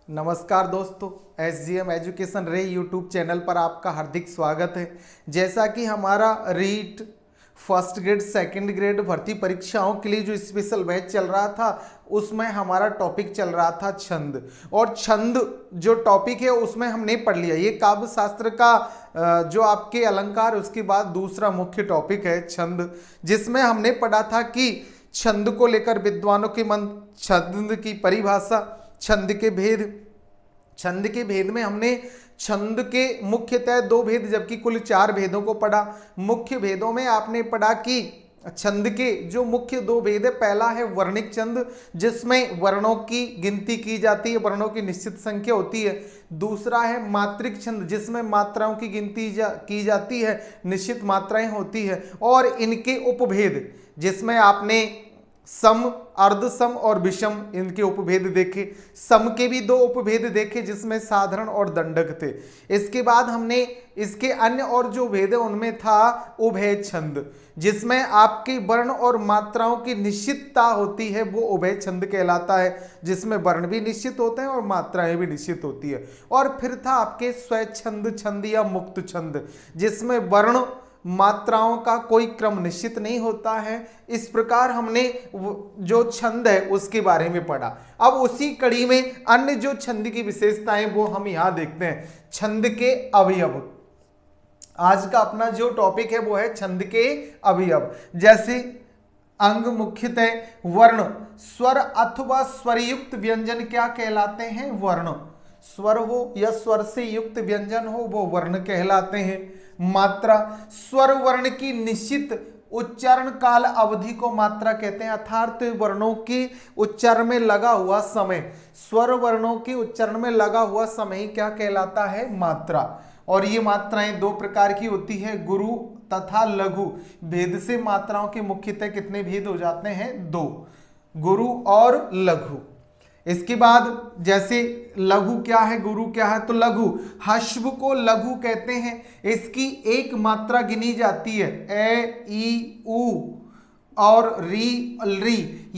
नमस्कार दोस्तों, SGM education रे यूट्यूब चैनल पर आपका हार्दिक स्वागत है। जैसा कि हमारा REET first grade second grade भर्ती परीक्षाओं के लिए जो स्पेशल बैच चल रहा था उसमें हमारा टॉपिक चल रहा था छंद। और छंद जो टॉपिक है उसमें हमने पढ़ लिया, ये काव्य शास्त्र का जो आपके अलंकार, उसके बाद दूसरा मुख्य टॉपिक है छंद, जिसमें हमने पढ़ा था कि छंद को लेकर विद्वानों के मन, छंद की परिभाषा, छंद के भेद में हमने छंद के मुख्यतः 2 भेद जबकि कुल 4 भेदों को पढ़ा। मुख्य भेदों में आपने पढ़ा कि छंद के जो मुख्य 2 भेद है, पहला है वर्णिक छंद जिसमें वर्णों की गिनती की जाती है, वर्णों की निश्चित संख्या होती है। दूसरा है मात्रिक छंद जिसमें मात्राओं की गिनती की जाती है, निश्चित मात्राएं होती है। और इनके उपभेद जिसमें आपने सम, अर्धसम और विषम, इनके उपभेद देखे। सम के भी 2 उपभेद देखे जिसमें साधारण और दंडक थे। इसके बाद हमने इसके अन्य और जो भेद है उनमें था उभय छंद जिसमें आपके वर्ण और मात्राओं की निश्चितता होती है, वो उभय छंद कहलाता है, जिसमें वर्ण भी निश्चित होते हैं और मात्राएं भी निश्चित होती है। और फिर था आपके स्वच्छंद छंद या मुक्त छंद जिसमें वर्ण मात्राओं का कोई क्रम निश्चित नहीं होता है। इस प्रकार हमने जो छंद है उसके बारे में पढ़ा। अब उसी कड़ी में अन्य जो छंद की विशेषताएं वो हम यहां देखते हैं, छंद के अवयव। आज का अपना जो टॉपिक है वो है छंद के अवयव। जैसे अंग मुख्यतः वर्ण, स्वर अथवा स्वरयुक्त व्यंजन क्या कहलाते हैं? वर्ण। स्वर हो या स्वर से युक्त व्यंजन हो वो वर्ण कहलाते हैं। मात्रा, स्वर वर्ण की निश्चित उच्चारण काल अवधि को मात्रा कहते हैं, अर्थात वर्णों की उच्चारण में लगा हुआ समय, स्वर वर्णों के उच्चारण में लगा हुआ समय क्या कहलाता है? मात्रा। और ये मात्राएं 2 प्रकार की होती है, गुरु तथा लघु। भेद से मात्राओं के मुख्यतः कितने भेद हो जाते हैं? 2, गुरु और लघु। इसके बाद जैसे लघु क्या है, गुरु क्या है, तो लघु, हश्व को लघु कहते हैं। इसकी एक मात्रा गिनी जाती है, ए, ई, उ और री, री,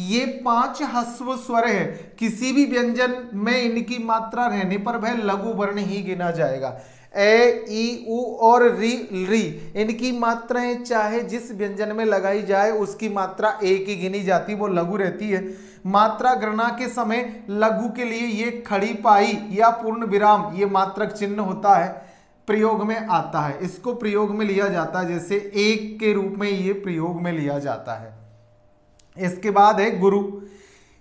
ये 5 ह्रस्व स्वर है। किसी भी व्यंजन में इनकी मात्रा रहने पर वह लघु वर्ण ही गिना जाएगा। ए, ई, उ और री, री, इनकी मात्राएं चाहे जिस व्यंजन में लगाई जाए उसकी मात्रा एक ही गिनी जाती, वो लघु रहती है। मात्रा गणना के समय लघु के लिए ये खड़ी पाई या पूर्ण विराम, ये मात्रक चिन्ह होता है, प्रयोग में आता है। इसको प्रयोग में लिया जाता है, जैसे एक के रूप में ये प्रयोग में लिया जाता है। इसके बाद है गुरु।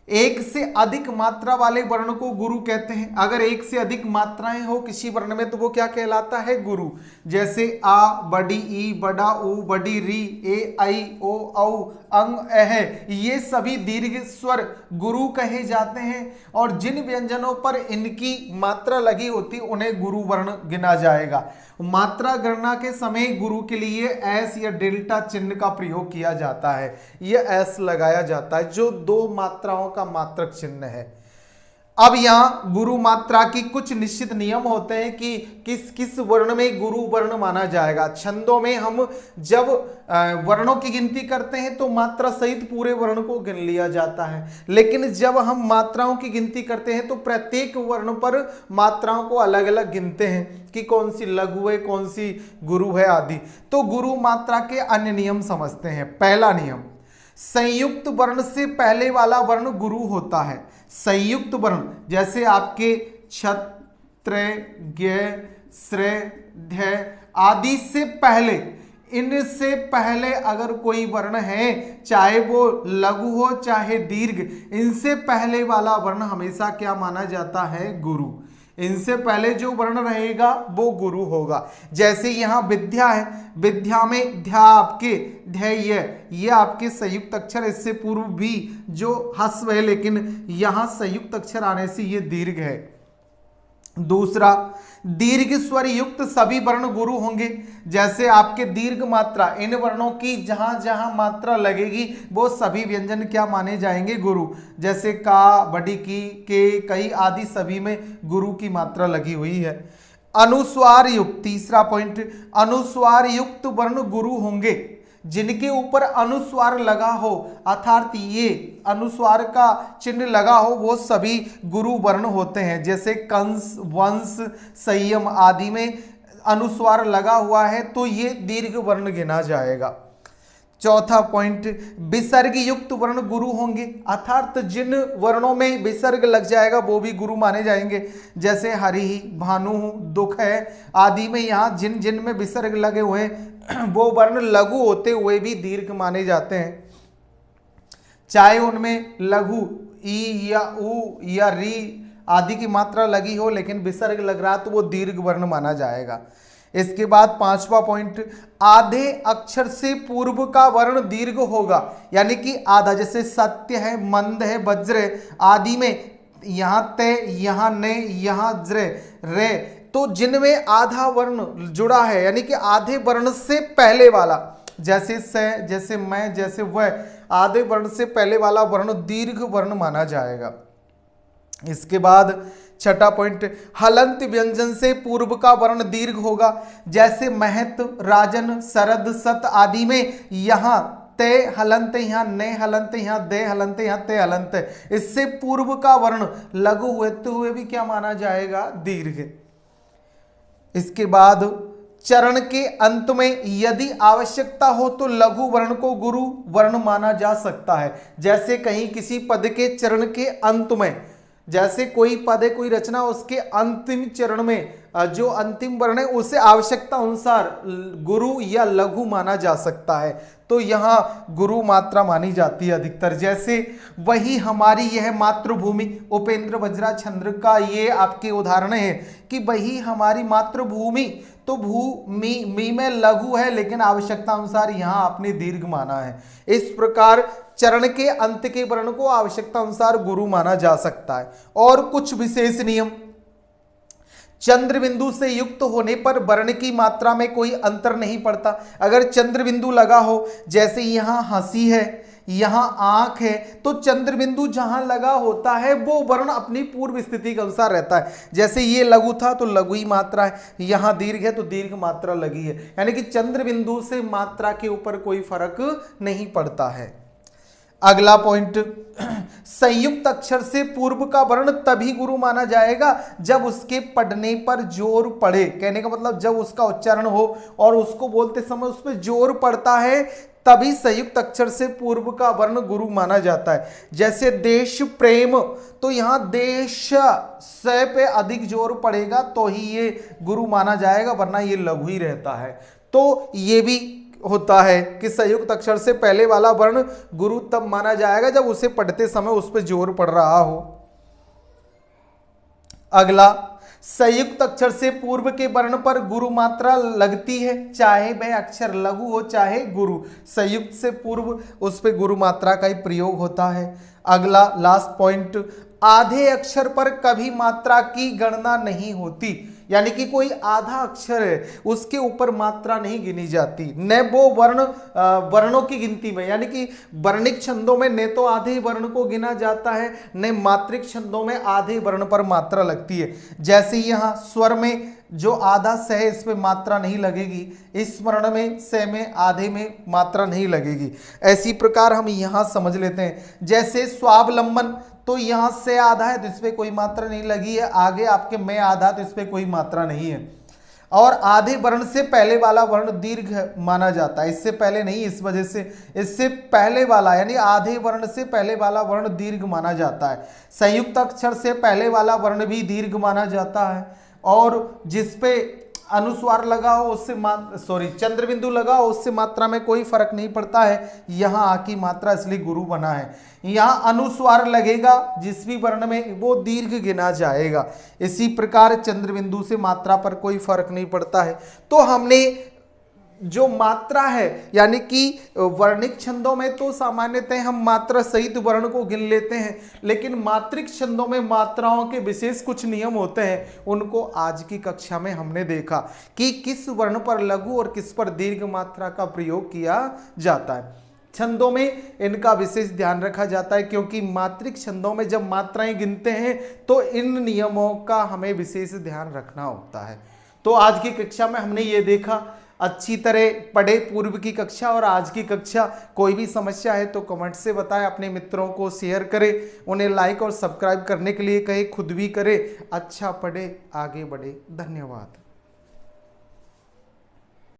एक से अधिक मात्रा वाले वर्ण को गुरु कहते हैं। अगर एक से अधिक मात्राएं हो किसी वर्ण में तो वो क्या कहलाता है? गुरु। जैसे आ, बड़ी ई, बड़ा उ, बड़ी री, ए, आई, ओ, औ, अंग, अह, ये सभी दीर्घ स्वर गुरु कहे जाते हैं। और जिन व्यंजनों पर इनकी मात्रा लगी होती उन्हें गुरु वर्ण गिना जाएगा। मात्रा गणना के समय गुरु के लिए एस या डेल्टा चिन्ह का प्रयोग किया जाता है, यह एस लगाया जाता है जो 2 मात्राओं का मात्रक चिन्ह है। अब यहाँ गुरु मात्रा की कुछ निश्चित नियम होते हैं कि किस किस वर्ण में गुरु वर्ण माना जाएगा। छंदों में हम जब वर्णों की गिनती करते हैं तो मात्रा सहित पूरे वर्ण को गिन लिया जाता है, लेकिन जब हम मात्राओं की गिनती करते हैं तो प्रत्येक वर्ण पर मात्राओं को अलग अलग गिनते हैं कि कौन सी लघु है, कौन सी गुरु है आदि। तो गुरु मात्रा के अन्य नियम समझते हैं। पहला नियम, संयुक्त वर्ण से पहले वाला वर्ण गुरु होता है। संयुक्त वर्ण जैसे आपके छत्र, ज्ञ, श्रे, ध्य आदि से पहले, इनसे पहले अगर कोई वर्ण है, चाहे वो लघु हो चाहे दीर्घ, इनसे पहले वाला वर्ण हमेशा क्या माना जाता है? गुरु। इनसे पहले जो वर्ण रहेगा वो गुरु होगा। जैसे यहाँ विद्या है, विद्या में ध्या आपके ध्येय, ये आपके संयुक्त अक्षर, इससे पूर्व भी जो ह्रस्व है लेकिन यहाँ संयुक्त अक्षर आने से ये दीर्घ है। दूसरा, दीर्घ स्वर युक्त सभी वर्ण गुरु होंगे। जैसे आपके दीर्घ मात्रा, इन वर्णों की जहां जहां मात्रा लगेगी वो सभी व्यंजन क्या माने जाएंगे? गुरु। जैसे का, बड़ी की, के, कई आदि सभी में गुरु की मात्रा लगी हुई है। अनुस्वार युक्त, तीसरा पॉइंट, अनुस्वार युक्त वर्ण गुरु होंगे। जिनके ऊपर अनुस्वार लगा हो, अर्थात ये अनुस्वार का चिन्ह लगा हो, वो सभी गुरु वर्ण होते हैं। जैसे कंस, वंश, संयम आदि में अनुस्वार लगा हुआ है तो ये दीर्घ वर्ण गिना जाएगा। चौथा पॉइंट, विसर्ग युक्त वर्ण गुरु होंगे, अर्थात जिन वर्णों में विसर्ग लग जाएगा वो भी गुरु माने जाएंगे। जैसे हरि, भानु, दुख है आदि में यहाँ जिन जिन में विसर्ग लगे हुए हैं वो वर्ण लघु होते हुए भी दीर्घ माने जाते हैं। चाहे उनमें लघु ई या उ या री आदि की मात्रा लगी हो लेकिन विसर्ग लग रहा तो वो दीर्घ वर्ण माना जाएगा। इसके बाद पांचवा पॉइंट, आधे अक्षर से पूर्व का वर्ण दीर्घ होगा, यानी कि आधा, जैसे सत्य है, मंद है, वज्र आदि में यहाँ ते, यहाँ ने, यहाँ ज्र, रे, तो जिनमें आधा वर्ण जुड़ा है यानी कि आधे वर्ण से पहले वाला, जैसे से, जैसे मैं, जैसे वह, आधे वर्ण से पहले वाला वर्ण दीर्घ वर्ण माना जाएगा। इसके बाद छठा पॉइंट, हलंत व्यंजन से पूर्व का वर्ण दीर्घ होगा, जैसे महत, राजन, शरद, सत आदि में यहाँ ते हलंत, यहाँ ने हलंत, यहाँ दे हलंत, यहाँ ते हलंत, इससे पूर्व का वर्ण लघु होते हुए भी क्या माना जाएगा, दीर्घ। इसके बाद चरण के अंत में यदि आवश्यकता हो तो लघु वर्ण को गुरु वर्ण माना जा सकता है। जैसे कहीं किसी पद के चरण के अंत में, जैसे कोई पद है, कोई रचना, उसके अंतिम चरण में जो अंतिम वर्ण है उसे आवश्यकता अनुसार गुरु या लघु माना जा सकता है, तो यहाँ गुरु मात्रा मानी जाती है अधिकतर। जैसे वही हमारी यह मातृभूमि, उपेंद्र वज्राचंद्र का ये आपके उदाहरण है कि वही हमारी मातृभूमि, तो भूमि मी में लघु है लेकिन आवश्यकता अनुसार यहाँ आपने दीर्घ माना है। इस प्रकार चरण के अंत के वर्ण को आवश्यकता अनुसार गुरु माना जा सकता है। और कुछ विशेष नियम, चंद्र बिंदु से युक्त होने पर वर्ण की मात्रा में कोई अंतर नहीं पड़ता। अगर चंद्र बिंदु लगा हो, जैसे यहाँ हंसी है, यहाँ आंख है, तो चंद्र बिंदु जहां लगा होता है वो वर्ण अपनी पूर्व स्थिति के अनुसार रहता है। जैसे ये लघु था तो लघु ही मात्रा है, यहाँ दीर्घ है तो दीर्घ मात्रा लगी है, यानी कि चंद्र बिंदु से मात्रा के ऊपर कोई फर्क नहीं पड़ता है। अगला पॉइंट, संयुक्त अक्षर से पूर्व का वर्ण तभी गुरु माना जाएगा जब उसके पढ़ने पर जोर पड़े। कहने का मतलब जब उसका उच्चारण हो और उसको बोलते समय उस पर जोर पड़ता है तभी संयुक्त अक्षर से पूर्व का वर्ण गुरु माना जाता है। जैसे देश प्रेम, तो यहाँ देश से पे अधिक जोर पड़ेगा तो ही ये गुरु माना जाएगा, वरना ये लघु ही रहता है। तो ये भी होता है कि संयुक्त अक्षर से पहले वाला वर्ण गुरु तब माना जाएगा जब उसे पढ़ते समय उस पर जोर पड़ रहा हो। अगला, संयुक्त अक्षर से पूर्व के वर्ण पर गुरु मात्रा लगती है, चाहे वह अक्षर लघु हो चाहे गुरु, संयुक्त से पूर्व उस पर गुरु मात्रा का ही प्रयोग होता है। अगला लास्ट पॉइंट, आधे अक्षर पर कभी मात्रा की गणना नहीं होती, यानी कि कोई आधा अक्षर है उसके ऊपर मात्रा नहीं गिनी जाती, न वो वर्णों की गिनती में, यानी कि वर्णिक छंदों में न तो आधे वर्ण को गिना जाता है न मात्रिक छंदों में आधे वर्ण पर मात्रा लगती है। जैसे यहाँ स्वर में जो आधा स है इस पे मात्रा नहीं लगेगी, इस वर्ण में स में आधे में मात्रा नहीं लगेगी। ऐसी प्रकार हम यहाँ समझ लेते हैं। जैसे स्वावलंबन, तो यहाँ से आधा है तो इस पर कोई मात्रा नहीं लगी है, आगे आपके में आधा तो इस पर कोई मात्रा नहीं है। और आधे वर्ण से पहले वाला वर्ण दीर्घ माना जाता है, इससे पहले नहीं, इस वजह से इससे पहले वाला यानी आधे वर्ण से पहले वाला वर्ण दीर्घ माना जाता है। संयुक्त अक्षर से पहले वाला वर्ण भी दीर्घ माना जाता है, और जिसपे अनुस्वार लगा हो उससे चंद्र बिंदु लगा हो उससे मात्रा में कोई फर्क नहीं पड़ता है, यहाँ आ की मात्रा इसलिए गुरु बना है। यहाँ अनुस्वार लगेगा जिस भी वर्ण में वो दीर्घ गिना जाएगा। इसी प्रकार चंद्र बिंदु से मात्रा पर कोई फर्क नहीं पड़ता है। तो हमने जो मात्रा है यानी कि वर्णिक छंदों में तो सामान्यतः हम मात्रा सहित वर्ण को गिन लेते हैं, लेकिन मात्रिक छंदों में मात्राओं के विशेष कुछ नियम होते हैं, उनको आज की कक्षा में हमने देखा कि किस वर्ण पर लघु और किस पर दीर्घ मात्रा का प्रयोग किया जाता है। छंदों में इनका विशेष ध्यान रखा जाता है क्योंकि मात्रिक छंदों में जब मात्राएं गिनते हैं तो इन नियमों का हमें विशेष ध्यान रखना होता है। तो आज की कक्षा में हमने ये देखा अच्छी तरह पढ़े पूर्व की कक्षा और आज की कक्षा। कोई भी समस्या है तो कमेंट से बताएं, अपने मित्रों को शेयर करें, उन्हें लाइक और सब्सक्राइब करने के लिए कहें, खुद भी करें। अच्छा पढ़े, आगे बढ़े। धन्यवाद।